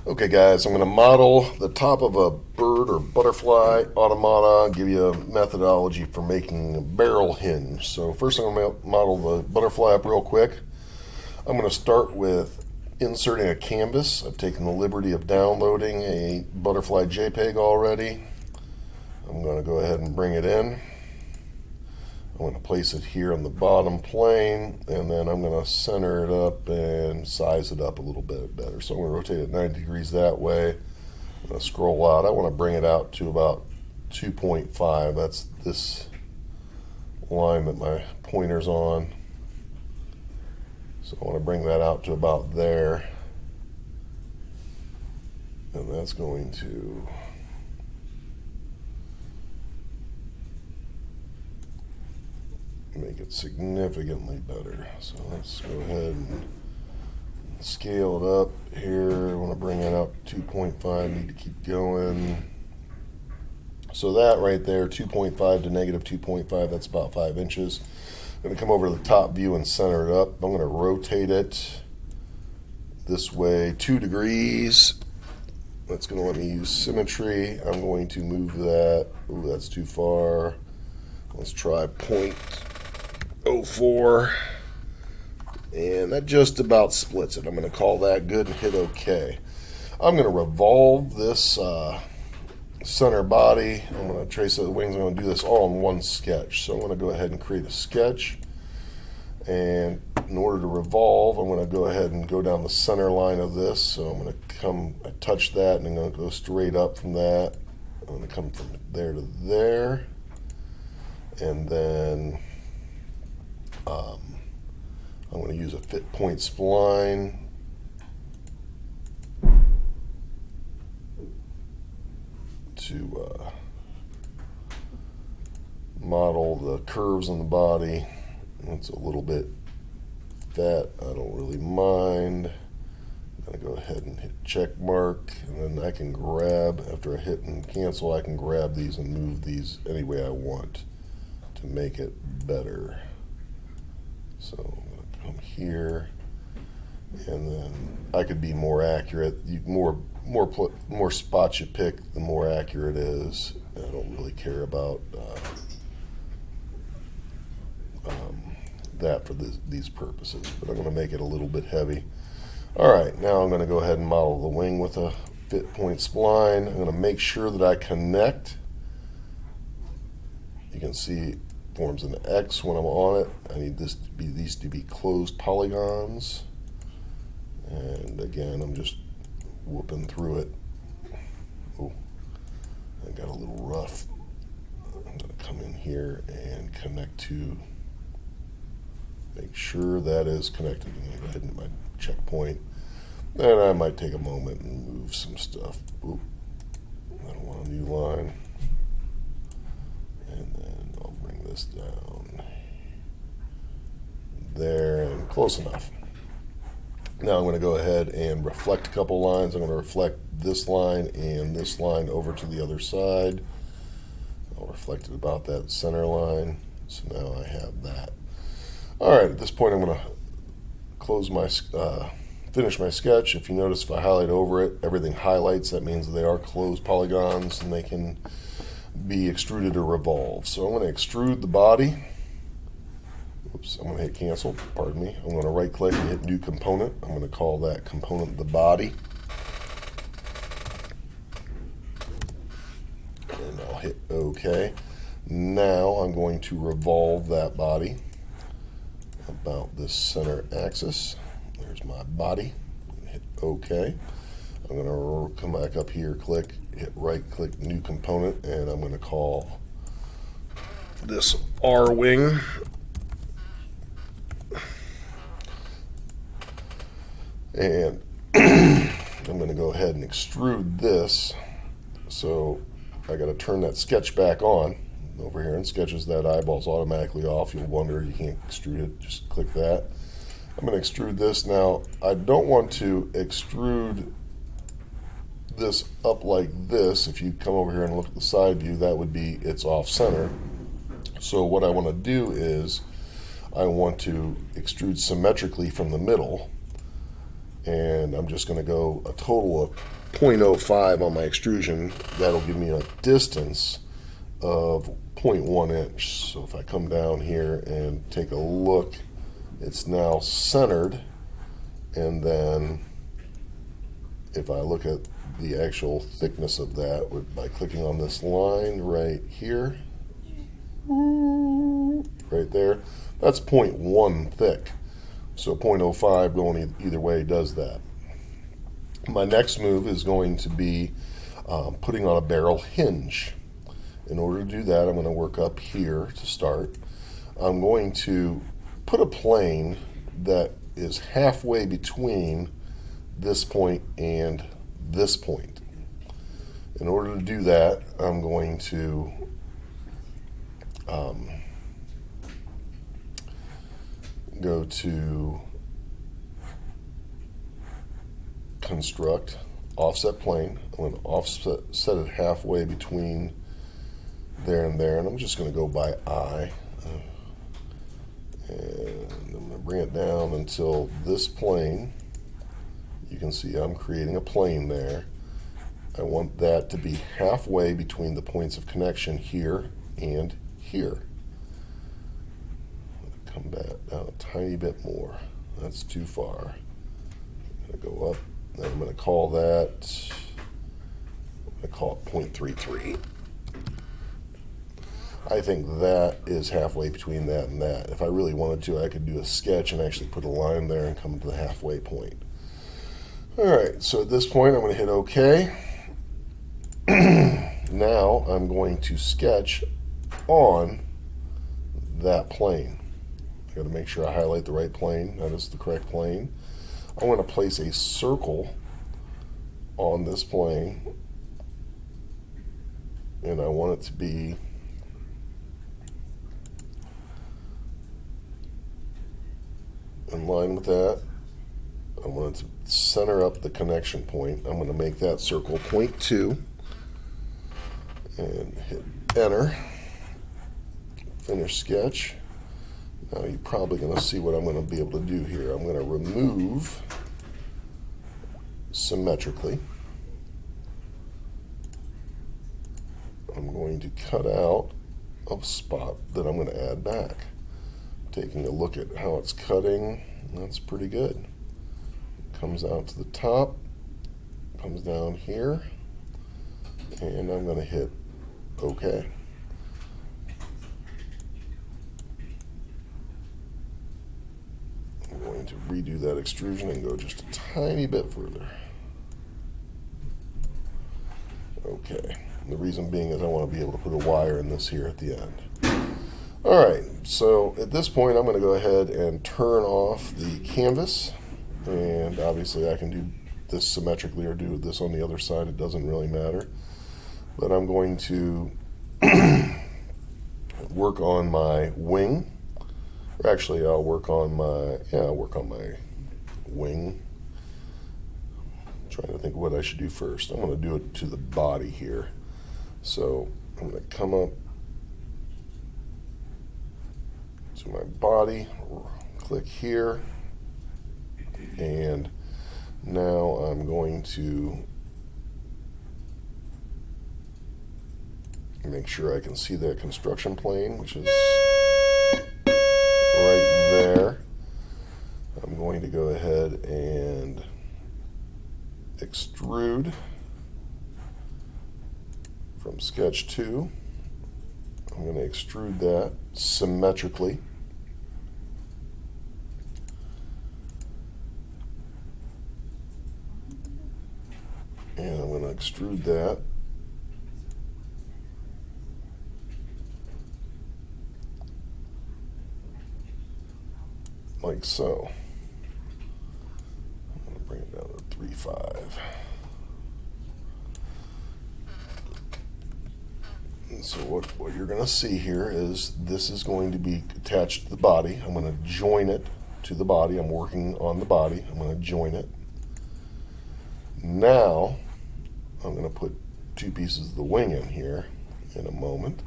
Okay guys, I'm going to model the top of a bird or butterfly automata, give you a methodology for making a barrel hinge. So first I'm going to model the butterfly up real quick. I'm going to start with inserting a canvas. I've taken the liberty of downloading a butterfly JPEG already. I'm going to go ahead and bring it in. I'm going to place it here on the bottom plane, and then I'm going to center it up and size it up a little bit better. So I'm going to rotate it 90 degrees that way. I'm going to scroll out. I want to bring it out to about 2.5. That's this line that my pointer's on. So I want to bring that out to about there. And that's going to make it significantly better. So let's go ahead and scale it up here. I want to bring it up 2.5, need to keep going. So that right there, 2.5 to negative 2.5, that's about 5 inches. I'm going to come over to the top view and center it up. I'm going to rotate it this way 2 degrees. That's going to let me use symmetry. I'm going to move that. Ooh, that's too far. Let's try 0.04. And that just about splits it. I'm going to call that good and hit OK. I'm going to revolve this center body. I'm going to trace the wings. I'm going to do this all in one sketch. So I'm going to go ahead and create a sketch. And in order to revolve, I'm going to go ahead and go down the center line of this. So I'm going to touch that, and I'm going to go straight up from that. I'm going to come from there to there. And then I'm going to use a fit point spline to model the curves on the body. It's a little bit fat, I don't really mind. I'm going to go ahead and hit check mark, and then I can grab, after I hit and cancel, I can grab these and move these any way I want to make it better. So I'm going to come here, and then I could be more accurate. More spots you pick, the more accurate it is. I don't really care about that for these purposes, but I'm going to make it a little bit heavy. All right, now I'm going to go ahead and model the wing with a fit point spline. I'm going to make sure that I connect. You can see it forms an X when I'm on it. I need these to be closed polygons. And again, I'm just whooping through it. Oh, I got a little rough. I'm going to come in here and connect to, make sure that is connected. I'm going to go ahead and hit my checkpoint. And I might take a moment and move some stuff. Ooh, I don't want a new line. And then I'll bring this down there, and close enough. Now I'm going to go ahead and reflect a couple lines. I'm going to reflect this line and this line over to the other side. I'll reflect it about that center line. So now I have that. All right, at this point I'm going to finish my sketch. If you notice, if I highlight over it, everything highlights. That means they are closed polygons and they can be extruded or revolved. So I'm going to extrude the body. Oops, I'm going to hit cancel, pardon me. I'm going to right click and hit new component. I'm going to call that component the body. And I'll hit OK. Now I'm going to revolve that body about this center axis. There's my body. Hit OK. I'm going to come back up here, click, hit right click, new component, and I'm going to call this R wing. And I'm going to go ahead and extrude this. So I got to turn that sketch back on over here, and sketches that eyeball's automatically off. You'll wonder you can't extrude it, just click that. I'm going to extrude this. Now I don't want to extrude this up like this. If you come over here and look at the side view, that would be it's off center. So what I want to do is I want to extrude symmetrically from the middle. And I'm just going to go a total of 0.05 on my extrusion. That'll give me a distance of 0.1 inch. So if I come down here and take a look, it's now centered. And then if I look at the actual thickness of that by clicking on this line right here, right there, that's 0.1 thick. So 0.05 going either way does that. My next move is going to be putting on a barrel hinge. In order to do that, I'm going to work up here to start. I'm going to put a plane that is halfway between this point and this point. In order to do that, I'm going to go to construct offset plane. I'm going to offset it halfway between there and there, and I'm just going to go by eye, and I'm going to bring it down until this plane. You can see I'm creating a plane there. I want that to be halfway between the points of connection here and here. Come back down a tiny bit more. That's too far. I'm going to go up. Then I'm going to call that, I'm going to call it 0.33. I think that is halfway between that and that. If I really wanted to, I could do a sketch and actually put a line there and come to the halfway point. All right, so at this point, I'm going to hit OK. Now I'm going to sketch on that plane. I got to make sure I highlight the right plane. That is the correct plane. I want to place a circle on this plane, and I want it to be in line with that. I want it to center up the connection point. I'm going to make that circle 0.2 and hit enter. Finish sketch. Now you're probably going to see what I'm going to be able to do here. I'm going to remove symmetrically. I'm going to cut out a spot that I'm going to add back. Taking a look at how it's cutting, that's pretty good. Comes out to the top, comes down here, and I'm going to hit OK. I'm going to redo that extrusion and go just a tiny bit further. Okay. And the reason being is I want to be able to put a wire in this here at the end. All right, so at this point I'm going to go ahead and turn off the canvas, and obviously I can do this symmetrically or do this on the other side. It doesn't really matter. But I'm going to work on my wing. Or actually, I'll work on my wing. I'm trying to think what I should do first. I'm going to do it to the body here. So I'm going to come up to my body, click here, and now I'm going to make sure I can see that construction plane, which is right there. I'm going to go ahead and extrude from sketch 2. I'm going to extrude that symmetrically. And I'm going to extrude that like so. I'm going to bring it down to 3.5. And so what you're going to see here is this is going to be attached to the body. I'm going to join it to the body. I'm working on the body. I'm going to join it. Now I'm going to put 2 pieces of the wing in here in a moment.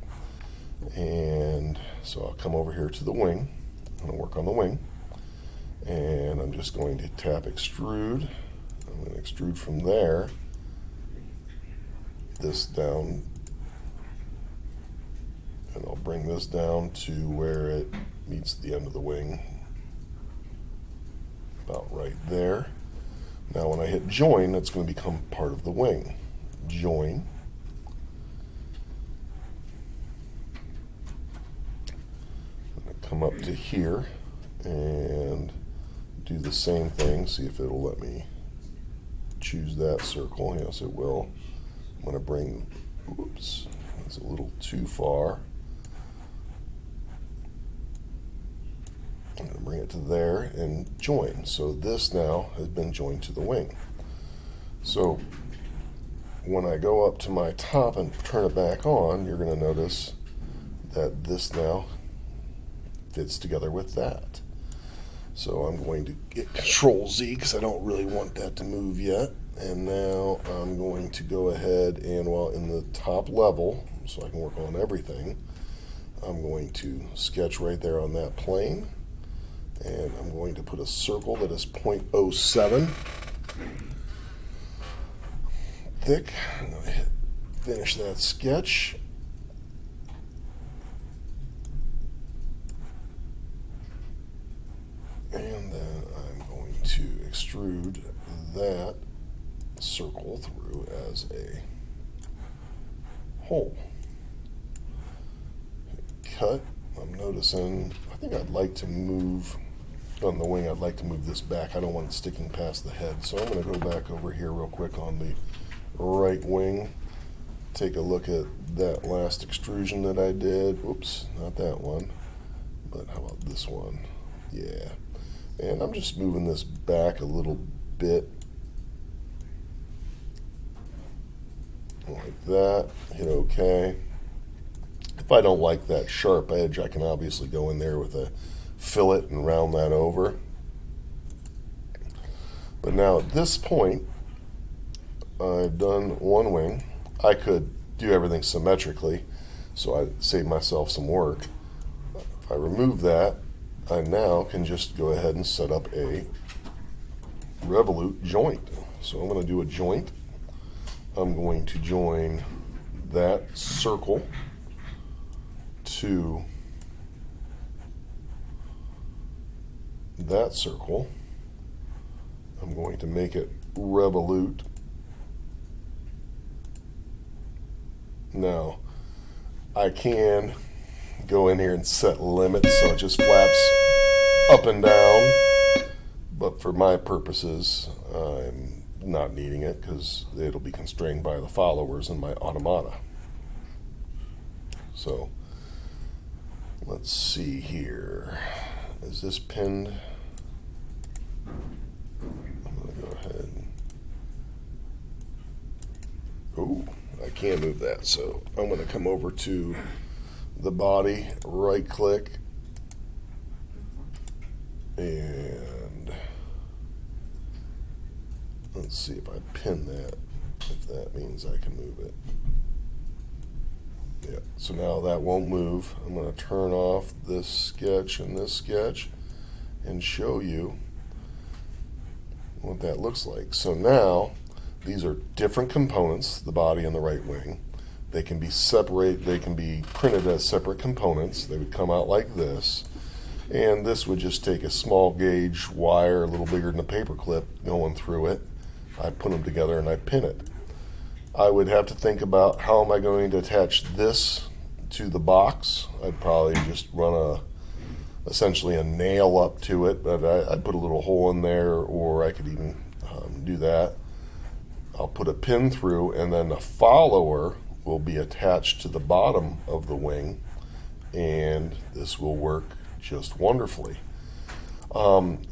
And so I'll come over here to the wing. I'm going to work on the wing. And I'm just going to tap extrude. I'm going to extrude from there, this down, and I'll bring this down to where it meets the end of the wing, about right there. Now when I hit join, it's going to become part of the wing. Join. I'm going to come up to here and do the same thing, see if it'll let me choose that circle. Yes, it will. I'm going to bring, oops, that's a little too far. I'm going to bring it to there and join. So this now has been joined to the wing. So when I go up to my top and turn it back on, you're going to notice that this now fits together with that. So I'm going to get Control Z because I don't really want that to move yet. And now I'm going to go ahead and, while in the top level, so I can work on everything, I'm going to sketch right there on that plane. And I'm going to put a circle that is 0.07 thick. I'm going to finish that sketch. And then I'm going to extrude that circle through as a hole. Cut. I'm noticing, I think I'd like to move, on the wing, I'd like to move this back. I don't want it sticking past the head. So I'm going to go back over here real quick on the right wing, take a look at that last extrusion that I did. Oops, not that one, but how about this one? Yeah. And I'm just moving this back a little bit, like that. Hit OK. If I don't like that sharp edge, I can obviously go in there with a fillet and round that over. But now at this point, I've done one wing. I could do everything symmetrically, so I save myself some work. If I remove that, I now can just go ahead and set up a revolute joint. So I'm going to do a joint. I'm going to join that circle to that circle. I'm going to make it revolute. Now, I can go in here and set limits so it just flaps up and down, but for my purposes, I'm not needing it because it'll be constrained by the followers in my automata. So let's see here. Is this pinned? I'm going to go ahead. Oh, I can't move that. So I'm going to come over to the body, right click, and let's see if I pin that, if that means I can move it. Yeah, so now that won't move. I'm going to turn off this sketch and show you what that looks like. So now these are different components, the body and the right wing. They can be separate, they can be printed as separate components. They would come out like this. And this would just take a small gauge wire, a little bigger than a paper clip, going through it. I put them together and I pin it. I would have to think about how am I going to attach this to the box. I'd probably just run essentially a nail up to it, but I'd put a little hole in there, or I could even do that. I'll put a pin through, and then the follower will be attached to the bottom of the wing, and this will work just wonderfully. I'm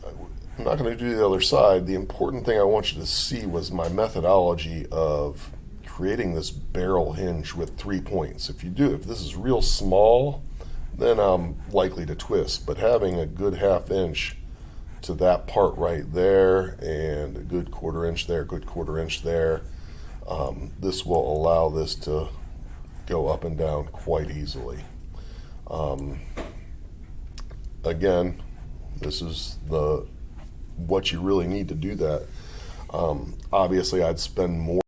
not going to do the other side. The important thing I want you to see was my methodology of creating this barrel hinge with 3 points. If this is real small, then I'm likely to twist, but having a good 1/2 inch to that part right there and a good 1/4 inch there, good 1/4 inch there, this will allow this to go up and down quite easily. Again, this is the what you really need to do that. Obviously, I'd spend more